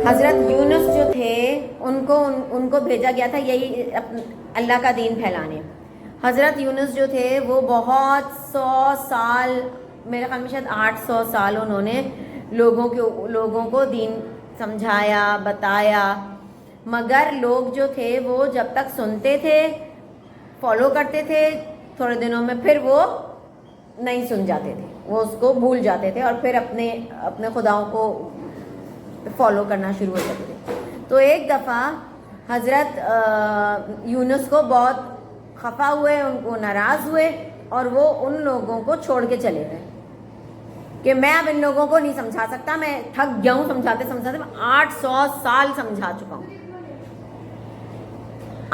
हज़रत यूनुस जो थे उनको भेजा गया था यही अल्लाह का दीन फैलाने। हज़रत यूनुस जो थे वो बहुत 100 साल, मेरे ख्याल में शायद 800 साल उन्होंने लोगों को दीन समझाया, बताया, मगर लोग जो थे वो जब तक सुनते थे, फॉलो करते थे, थोड़े दिनों में फिर वो नहीं सुन जाते थे, वो उसको भूल जाते थे और फिर अपने खुदाओं को फॉलो करना शुरू हो जाते थे। तो एक दफ़ा हज़रत यूनुस को बहुत खफा हुए, उनको नाराज़ हुए और वो उन लोगों को छोड़ के चले गए कि मैं अब इन लोगों को नहीं समझा सकता, मैं थक गया हूँ समझाते समझाते, मैं 800 साल समझा चुका हूँ,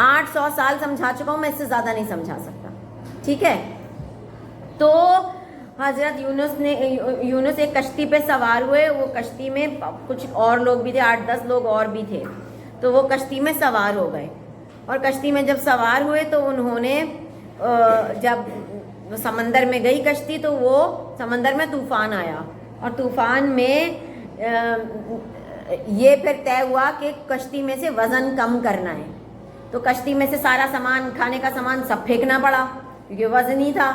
800 साल समझा चुका हूँ, मैं इससे ज़्यादा नहीं समझा सकता। ठीक है, तो हज़रत यूनुस एक कश्ती पे सवार हुए। वो कश्ती में कुछ और लोग भी थे, 8-10 लोग और भी थे। तो वो कश्ती में सवार हो गए और कश्ती में जब सवार हुए तो उन्होंने जब समंदर में गई कश्ती तो वो समंदर में तूफ़ान आया और तूफ़ान में ये फिर तय हुआ कि कश्ती में से वज़न कम करना है। तो कश्ती में से सारा सामान, खाने का सामान सब फेंकना पड़ा क्योंकि वज़न ही था।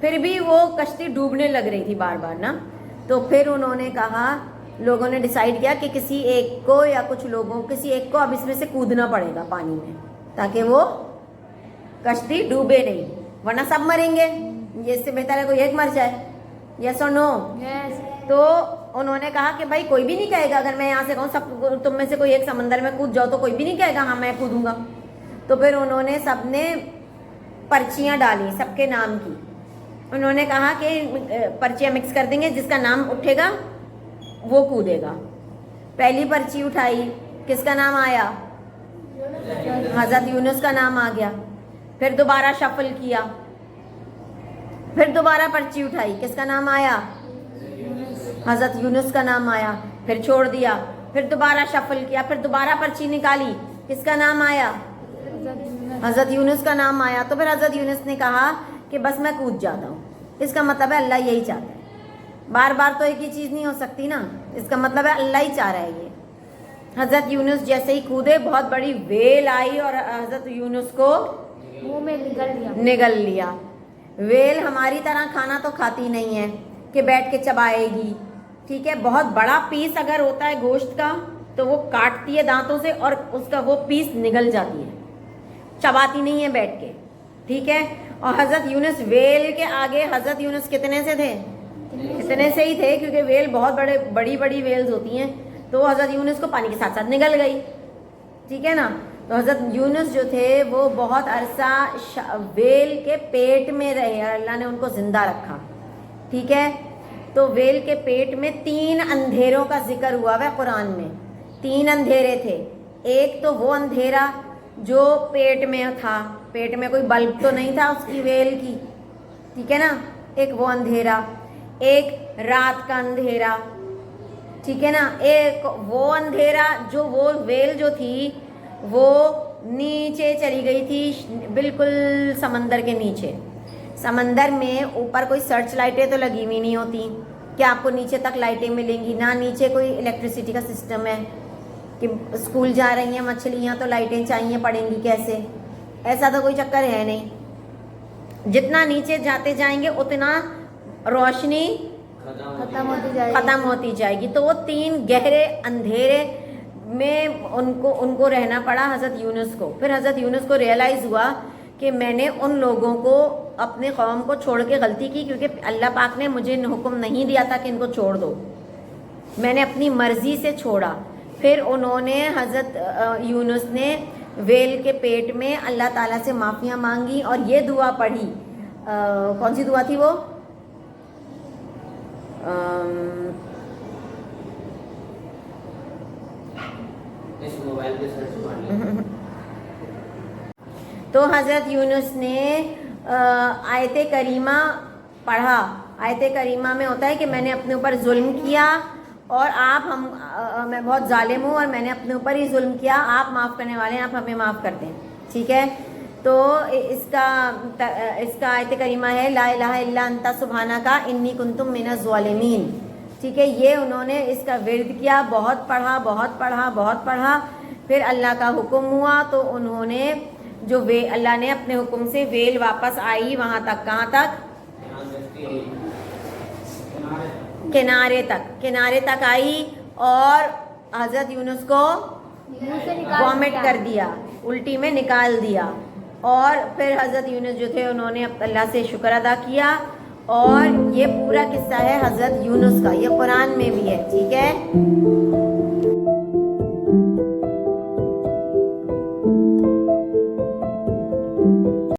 फिर भी वो कश्ती डूबने लग रही थी बार बार ना। तो फिर उन्होंने कहा, लोगों ने डिसाइड किया कि किसी एक को या कुछ लोगों, किसी एक को अब इसमें से कूदना पड़ेगा पानी में ताकि वो कश्ती डूबे नहीं, वरना सब मरेंगे। ये इससे बेहतर है कोई एक मर जाए। यस और नो? यस। तो उन्होंने कहा कि भाई कोई भी नहीं कहेगा, अगर मैं यहाँ से कहूँ सब तुम में से कोई एक समंदर में कूद जाओ तो कोई भी नहीं कहेगा हाँ मैं कूदूंगा। तो फिर उन्होंने सबने पर्चियाँ डाली सबके नाम की। उन्होंने कहा कि पर्चियाँ मिक्स कर देंगे, जिसका नाम उठेगा वो कूदेगा। पहली पर्ची उठाई, किसका नाम आया? हज़रत यूनुस का नाम आ गया। फिर दोबारा शफल किया, फिर दोबारा पर्ची उठाई, किसका नाम आया? हज़रत यूनुस का नाम आया। फिर छोड़ दिया, फिर दोबारा शफल किया, फिर दोबारा पर्ची निकाली, किसका नाम आया? हज़रत यूनुस का नाम आया। तो फिर हज़रत यूनुस ने कहा कि बस मैं कूद जाता हूँ। इसका मतलब है अल्लाह यही चाहता है, बार बार तो एक ही चीज़ नहीं हो सकती ना। इसका मतलब है अल्लाह ही चाह रहा है ये। हज़रत यूनुस जैसे ही कूदे, बहुत बड़ी वेल आई और हज़रत यूनुस को मुंह में निगल लिया। वेल हमारी तरह खाना तो खाती नहीं है कि बैठ के चबाएगी। ठीक है, बहुत बड़ा पीस अगर होता है गोश्त का तो वो काटती है दांतों से और उसका वो पीस निगल जाती है, चबाती नहीं है बैठ के। ठीक है, और हज़रत यूनुस वेल के आगे, हज़रत यूनुस कितने से थे? इतने से ही थे, क्योंकि वेल बहुत बड़ी बड़ी वेल्स होती हैं। तो हज़रत यूनुस को पानी के साथ साथ निगल गई। ठीक है ना। तो हज़रत यूनुस जो थे वो बहुत अरसा वेल के पेट में रहे, अल्लाह ने उनको ज़िंदा रखा। ठीक है, तो वेल के पेट में 3 अंधेरों का जिक्र हुआ है कुरान में। 3 अंधेरे थे। एक तो वो अंधेरा जो पेट में था, पेट में कोई बल्ब तो नहीं था उसकी वेल की। ठीक है ना, एक वो अंधेरा, एक रात का अंधेरा। ठीक है ना, एक वो अंधेरा जो वो वेल जो थी वो नीचे चली गई थी, बिल्कुल समंदर के नीचे। समंदर में ऊपर कोई सर्च लाइटें तो लगी हुई नहीं होती कि आपको नीचे तक लाइटें मिलेंगी, ना नीचे कोई इलेक्ट्रिसिटी का सिस्टम है कि स्कूल जा रही हैं मछलियाँ तो लाइटें चाहिए पड़ेंगी कैसे, ऐसा तो कोई चक्कर है नहीं। जितना नीचे जाते जाएंगे उतना रोशनी खत्म होती जाएगी। तो वो 3 गहरे अंधेरे में उनको रहना पड़ा हज़रत यूनुस को। फिर हज़रत यूनुस को रियलाइज़ हुआ कि मैंने उन लोगों को, अपने कौम को छोड़ के गलती की, क्योंकि अल्लाह पाक ने मुझे हुक्म नहीं दिया था कि इनको छोड़ दो, मैंने अपनी मर्ज़ी से छोड़ा। फिर उन्होंने, हज़रत यूनुस ने वेल के पेट में अल्लाह ताला से माफ़ियाँ मांगी और ये दुआ पढ़ी। कौन सी दुआ थी वो? इस मोबाइल पे सर्च मार तो हज़रत यूनुस ने आयत करीमा पढ़ा। आयत करीमा में होता है कि मैंने अपने ऊपर जुल्म किया और मैं बहुत जालिम हूँ और मैंने अपने ऊपर ही जुल्म किया, आप माफ़ करने वाले हैं, आप हमें माफ़ कर दें। ठीक है, तो इसका आयत करीमा है ला इलाहा इल्ला अंता सुब्हानका इन्नी कुन्तु मिनज़ ज़ालिमीन। ठीक है, ये उन्होंने इसका विर्द किया, बहुत पढ़ा बहुत पढ़ा बहुत पढ़ा। फिर अल्लाह का हुक्म हुआ तो उन्होंने जो वे अल्लाह ने अपने हुक्म से वेल वापस आई वहाँ तक, कहाँ तक? किनारे तक आई और हजरत यूनुस को वॉमिट कर दिया, उल्टी में निकाल दिया। और फिर हजरत यूनुस जो थे उन्होंने अल्लाह से शुक्र अदा किया। और ये पूरा किस्सा है हजरत यूनुस का, ये कुरान में भी है, ठीक है।